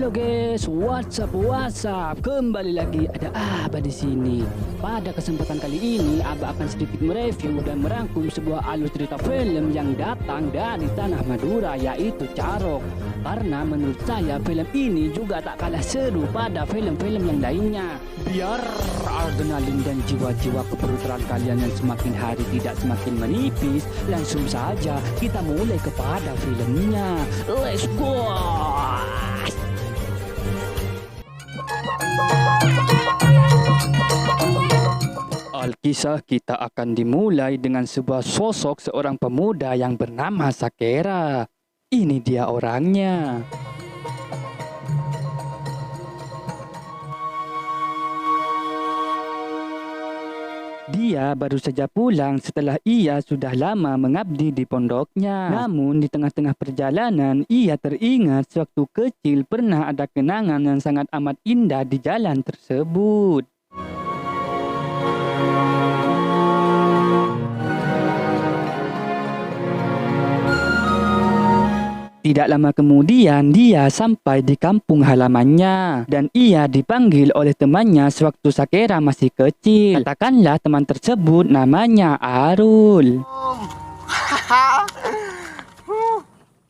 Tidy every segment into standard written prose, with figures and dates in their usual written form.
Halo guys, WhatsApp, kembali lagi ada Abah di sini. Pada kesempatan kali ini, Abah akan sedikit mereview dan merangkum sebuah alur cerita film yang datang dari tanah Madura, yaitu Carok. Karena menurut saya film ini juga tak kalah seru pada film-film yang lainnya. Biar adrenalin dan jiwa-jiwa keperutan kalian yang semakin hari tidak semakin menipis, langsung saja kita mulai kepada filmnya. Let's go! Alkisah kita akan dimulai dengan sebuah sosok seorang pemuda yang bernama Sakera. Ini dia orangnya. Dia baru saja pulang setelah ia sudah lama mengabdi di pondoknya. Namun di tengah-tengah perjalanan ia teringat sewaktu kecil pernah ada kenangan yang sangat amat indah di jalan tersebut. Tidak lama kemudian dia sampai di kampung halamannya dan ia dipanggil oleh temannya sewaktu Sakera masih kecil. Katakanlah teman tersebut namanya Arul.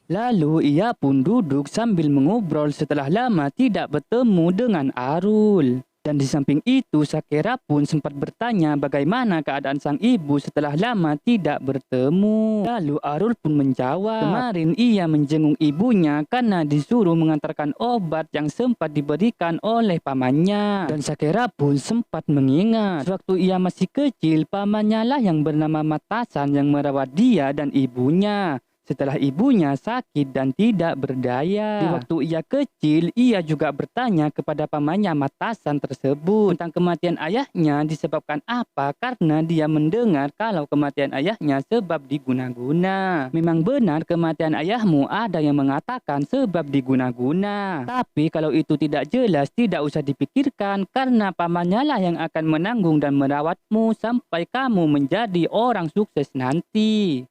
Lalu ia pun duduk sambil mengobrol setelah lama tidak bertemu dengan Arul. Dan di samping itu Sakera pun sempat bertanya bagaimana keadaan sang ibu setelah lama tidak bertemu. Lalu Arul pun menjawab, kemarin ia menjenguk ibunya karena disuruh mengantarkan obat yang sempat diberikan oleh pamannya. Dan Sakera pun sempat mengingat sewaktu ia masih kecil pamannya lah yang bernama Matasan yang merawat dia dan ibunya setelah ibunya sakit dan tidak berdaya. Di waktu ia kecil, ia juga bertanya kepada pamannya Matasan tersebut tentang kematian ayahnya disebabkan apa, karena dia mendengar kalau kematian ayahnya sebab diguna-guna. Memang benar kematian ayahmu ada yang mengatakan sebab diguna-guna. Tapi kalau itu tidak jelas, tidak usah dipikirkan karena pamannya lah yang akan menanggung dan merawatmu sampai kamu menjadi orang sukses nanti.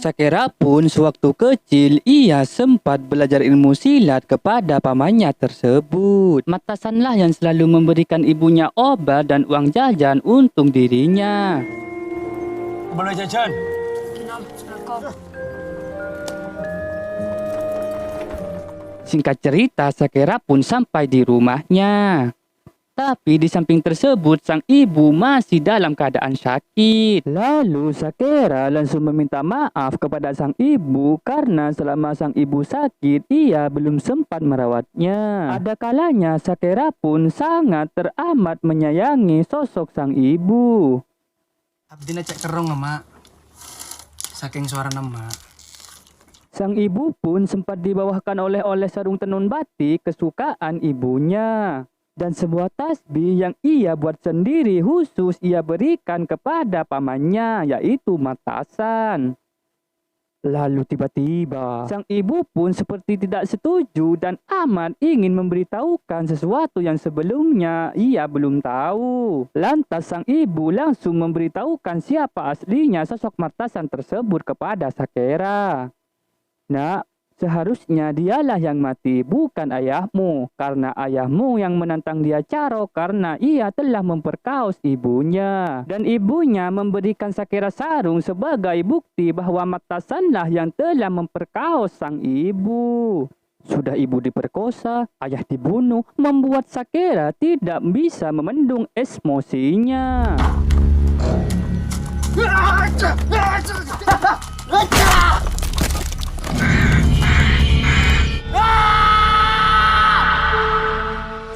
Sakera pun sewaktu kecil ia sempat belajar ilmu silat kepada pamannya tersebut. Matasanlah yang selalu memberikan ibunya obat dan uang jajan untuk dirinya. Boleh jajan? Singkat cerita, Sakera pun sampai di rumahnya. Tapi di samping tersebut, sang ibu masih dalam keadaan sakit. Lalu Sakera langsung meminta maaf kepada sang ibu karena selama sang ibu sakit, ia belum sempat merawatnya. Ada kalanya Sakera pun sangat teramat menyayangi sosok sang ibu. Abdi na cek kerong mak. Saking suara nama. Sang ibu pun sempat dibawakan oleh sarung tenun batik kesukaan ibunya. Dan sebuah tasbih yang ia buat sendiri khusus ia berikan kepada pamannya, yaitu Matasan. Lalu tiba-tiba sang ibu pun seperti tidak setuju dan amat ingin memberitahukan sesuatu yang sebelumnya ia belum tahu. Lantas sang ibu langsung memberitahukan siapa aslinya sosok Matasan tersebut kepada Sakera. Nak, seharusnya dialah yang mati, bukan ayahmu. Karena ayahmu yang menantang dia Carok karena ia telah memperkaos ibunya. Dan ibunya memberikan Sakera sarung sebagai bukti bahwa Matasanlah yang telah memperkaos sang ibu. Sudah ibu diperkosa, ayah dibunuh, membuat Sakera tidak bisa memendung emosinya.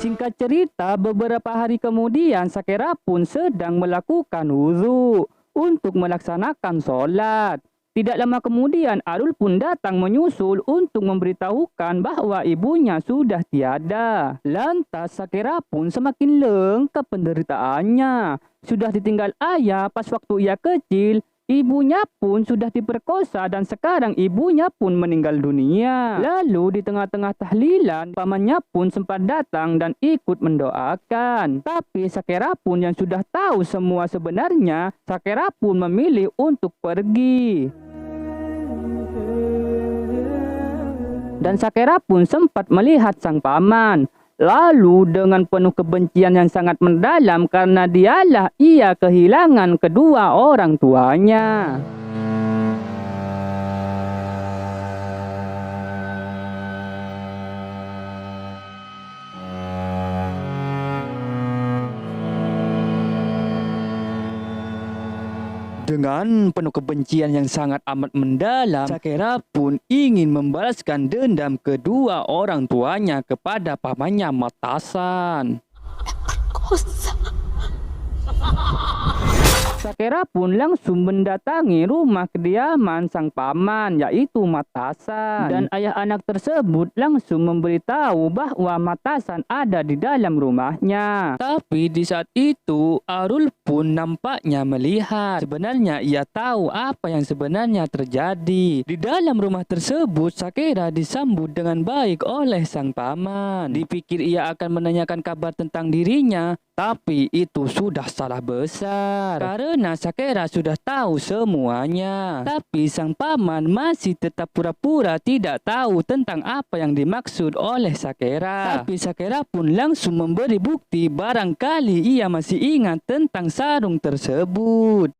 Singkat cerita, beberapa hari kemudian Sakera pun sedang melakukan wudhu untuk melaksanakan sholat. Tidak lama kemudian Arul pun datang menyusul untuk memberitahukan bahwa ibunya sudah tiada. Lantas Sakera pun semakin lengkap penderitaannya. Sudah ditinggal ayah pas waktu ia kecil, ibunya pun sudah diperkosa dan sekarang ibunya pun meninggal dunia. Lalu di tengah-tengah tahlilan, pamannya pun sempat datang dan ikut mendoakan. Tapi Sakera pun yang sudah tahu semua sebenarnya, Sakera pun memilih untuk pergi. Dan Sakera pun sempat melihat sang paman. Lalu dengan penuh kebencian yang sangat mendalam karena dialah ia kehilangan kedua orang tuanya. Dengan penuh kebencian yang sangat amat mendalam, Sakera pun ingin membalaskan dendam kedua orang tuanya kepada pamannya Matasan. Sakera pun langsung mendatangi rumah kediaman sang paman, yaitu Matasan. Dan ayah anak tersebut langsung memberitahu bahwa Matasan ada di dalam rumahnya. Tapi di saat itu, Arul pun nampaknya melihat. Sebenarnya ia tahu apa yang sebenarnya terjadi. Di dalam rumah tersebut, Sakera disambut dengan baik oleh sang paman. Dipikir ia akan menanyakan kabar tentang dirinya, tapi itu sudah salah besar. Karena Sakera sudah tahu semuanya. Tapi sang paman masih tetap pura-pura tidak tahu tentang apa yang dimaksud oleh Sakera. Tapi Sakera pun langsung memberi bukti barangkali ia masih ingat tentang sarung tersebut.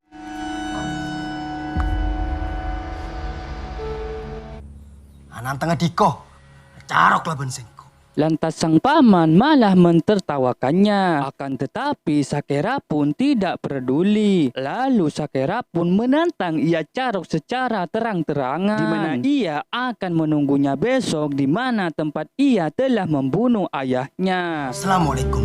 Anak tengah diko, carok lah bensengku. Lantas sang paman malah mentertawakannya. Akan tetapi Sakera pun tidak peduli. Lalu Sakera pun menantang ia carok secara terang-terangan, di mana ia akan menunggunya besok di mana tempat ia telah membunuh ayahnya. Assalamualaikum.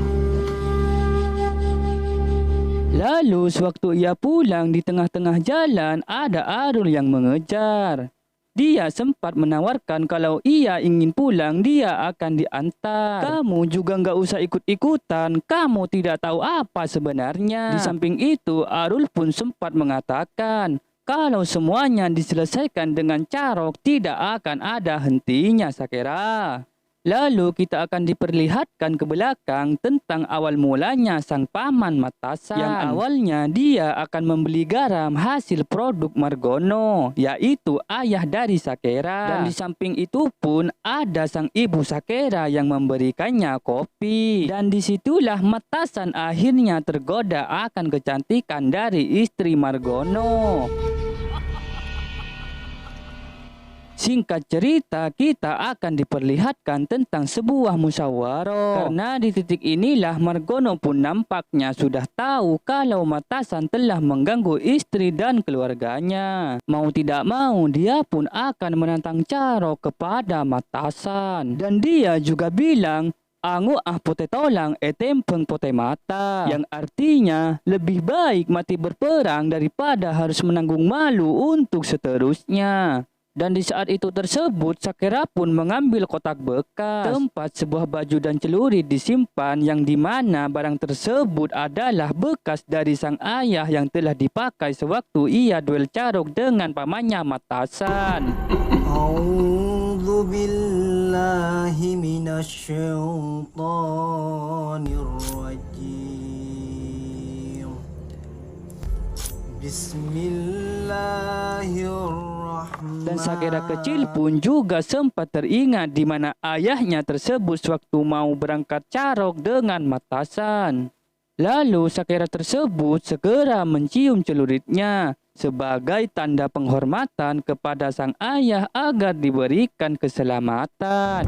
Lalu sewaktu ia pulang, di tengah-tengah jalan ada Arul yang mengejar. Dia sempat menawarkan kalau ia ingin pulang, dia akan diantar. Kamu juga nggak usah ikut-ikutan, kamu tidak tahu apa sebenarnya. Di samping itu, Arul pun sempat mengatakan, kalau semuanya diselesaikan dengan carok, tidak akan ada hentinya, Sakera. Lalu kita akan diperlihatkan ke belakang tentang awal mulanya sang paman Matasan. Yang awalnya dia akan membeli garam hasil produk Margono, yaitu ayah dari Sakera. Dan di samping itu pun ada sang ibu Sakera yang memberikannya kopi. Dan disitulah Matasan akhirnya tergoda akan kecantikan dari istri Margono. Singkat cerita, kita akan diperlihatkan tentang sebuah musyawarah. Karena di titik inilah Margono pun nampaknya sudah tahu kalau Matasan telah mengganggu istri dan keluarganya. Mau tidak mau, dia pun akan menantang Carok kepada Matasan. Dan dia juga bilang, "Angu ah pote tolang tempeng pote mata," yang artinya lebih baik mati berperang daripada harus menanggung malu untuk seterusnya. Dan di saat itu tersebut, Sakera pun mengambil kotak bekas tempat sebuah baju dan celurit disimpan, yang dimana barang tersebut adalah bekas dari sang ayah yang telah dipakai sewaktu ia duel carok dengan pamannya Matasan. A'udzu billahi minasyaitonir rajim. Bismillahirrahmanirrahim. Dan Sakera kecil pun juga sempat teringat di mana ayahnya tersebut sewaktu mau berangkat carok dengan Matasan. Lalu Sakera tersebut segera mencium celuritnya sebagai tanda penghormatan kepada sang ayah agar diberikan keselamatan.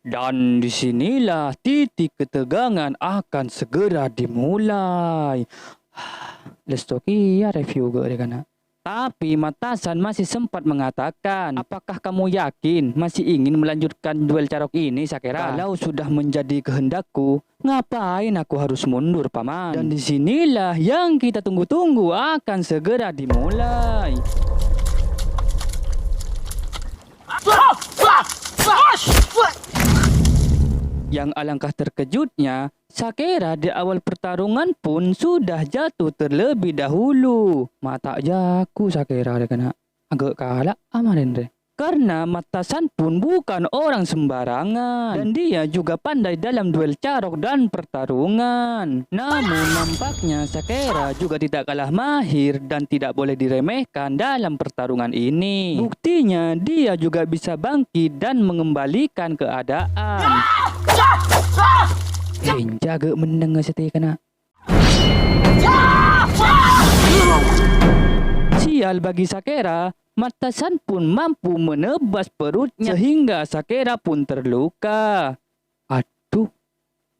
Dan disinilah titik ketegangan akan segera dimulai. Let's talk ya review gue kan. Tapi Matasan masih sempat mengatakan, "Apakah kamu yakin masih ingin melanjutkan duel carok ini, Sakera? Kalau sudah menjadi kehendakku, ngapain aku harus mundur, Paman?" Dan disinilah yang kita tunggu-tunggu akan segera dimulai. Yang alangkah terkejutnya, Sakera di awal pertarungan pun sudah jatuh terlebih dahulu. Mata jaku Sakera dia kena agak kalah amarin deh. Karena Matasan pun bukan orang sembarangan dan dia juga pandai dalam duel carok dan pertarungan. Namun nampaknya Sakera juga tidak kalah mahir dan tidak boleh diremehkan dalam pertarungan ini. Buktinya dia juga bisa bangkit dan mengembalikan keadaan. Jaga mendengar setia kena. Sial bagi Sakera, Matasan pun mampu menebas perutnya sehingga Sakera pun terluka. Aduh,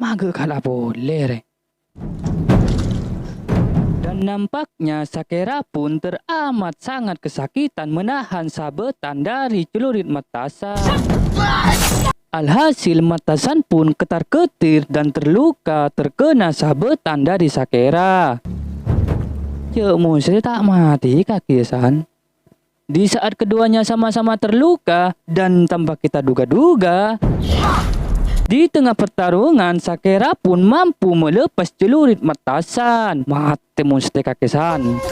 maga kalah boleh re. Dan nampaknya Sakera pun teramat sangat kesakitan menahan sabetan dari celurit Matasan. Alhasil Matasan pun ketar-ketir dan terluka terkena sabetan dari Sakera. Cik Musri tak mati kaki San. Di saat keduanya sama-sama terluka dan tanpa kita duga-duga, di tengah pertarungan Sakera pun mampu melepas celurit Matasan. Mati Musri kaki San.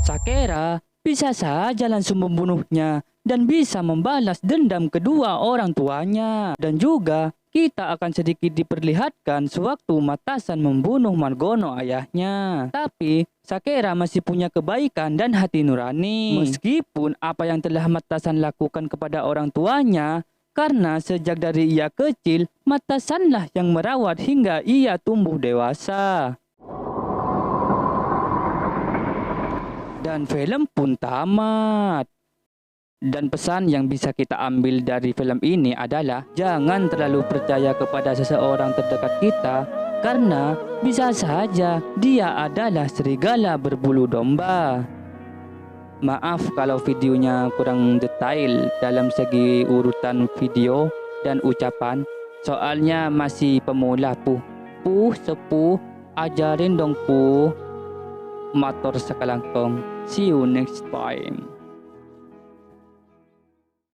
Sakera bisa saja langsung membunuhnya dan bisa membalas dendam kedua orang tuanya. Dan juga kita akan sedikit diperlihatkan sewaktu Matasan membunuh Margono ayahnya. Tapi Sakera masih punya kebaikan dan hati nurani. Meskipun apa yang telah Matasan lakukan kepada orang tuanya, karena sejak dari ia kecil, Matasanlah yang merawat hingga ia tumbuh dewasa. Dan film pun tamat. Dan pesan yang bisa kita ambil dari film ini adalah jangan terlalu percaya kepada seseorang terdekat kita karena bisa saja dia adalah serigala berbulu domba. Maaf kalau videonya kurang detail dalam segi urutan video dan ucapan, soalnya masih pemula Puh. Sepuh, ajarin dong Puh. Matur sekalangkong. See you next time.